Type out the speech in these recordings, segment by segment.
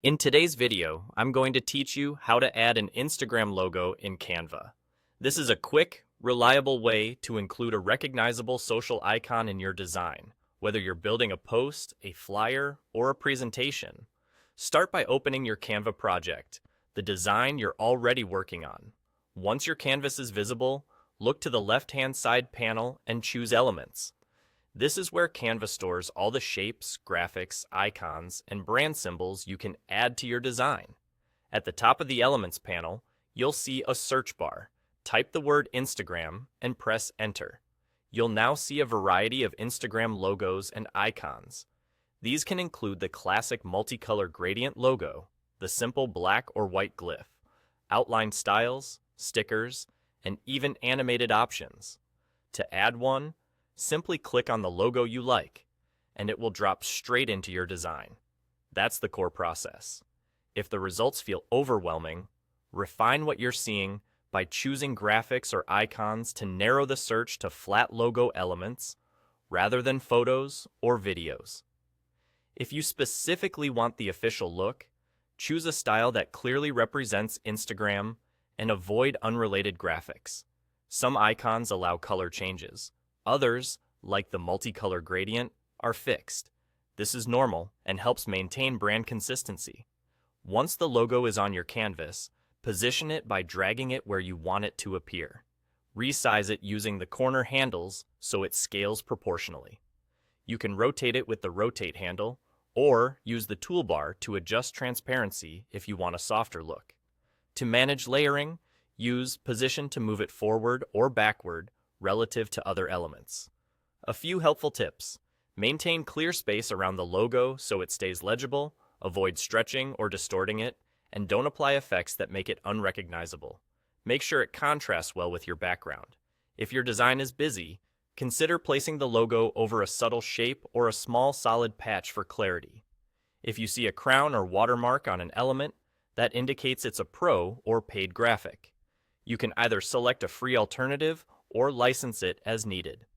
In today's video, I'm going to teach you how to add an Instagram logo in Canva. This is a quick, reliable way to include a recognizable social icon in your design, whether you're building a post, a flyer, or a presentation. Start by opening your Canva project, the design you're already working on. Once your canvas is visible, look to the left-hand side panel and choose Elements. This is where Canva stores all the shapes, graphics, icons, and brand symbols you can add to your design. At the top of the Elements panel, you'll see a search bar. Type the word Instagram and press Enter. You'll now see a variety of Instagram logos and icons. These can include the classic multicolor gradient logo, the simple black or white glyph, outline styles, stickers, and even animated options. To add one, simply click on the logo you like, and it will drop straight into your design. That's the core process. If the results feel overwhelming, refine what you're seeing by choosing graphics or icons to narrow the search to flat logo elements rather than photos or videos. If you specifically want the official look, choose a style that clearly represents Instagram and avoid unrelated graphics. Some icons allow color changes. Others, like the multicolor gradient, are fixed. This is normal and helps maintain brand consistency. Once the logo is on your canvas, position it by dragging it where you want it to appear. Resize it using the corner handles so it scales proportionally. You can rotate it with the rotate handle, or use the toolbar to adjust transparency if you want a softer look. To manage layering, use Position to move it forward or backward relative to other elements. A few helpful tips. Maintain clear space around the logo so it stays legible, avoid stretching or distorting it, and don't apply effects that make it unrecognizable. Make sure it contrasts well with your background. If your design is busy, consider placing the logo over a subtle shape or a small solid patch for clarity. If you see a crown or watermark on an element, that indicates it's a pro or paid graphic. You can either select a free alternative or license it as needed.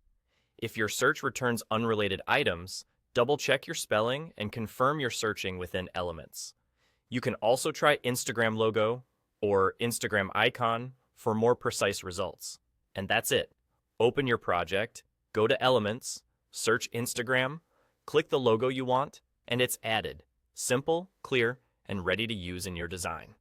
If your search returns unrelated items, double-check your spelling and confirm you're searching within Elements. You can also try Instagram logo or Instagram icon for more precise results. And that's it. Open your project, go to Elements, search Instagram, click the logo you want, and it's added. Simple, clear, and ready to use in your design.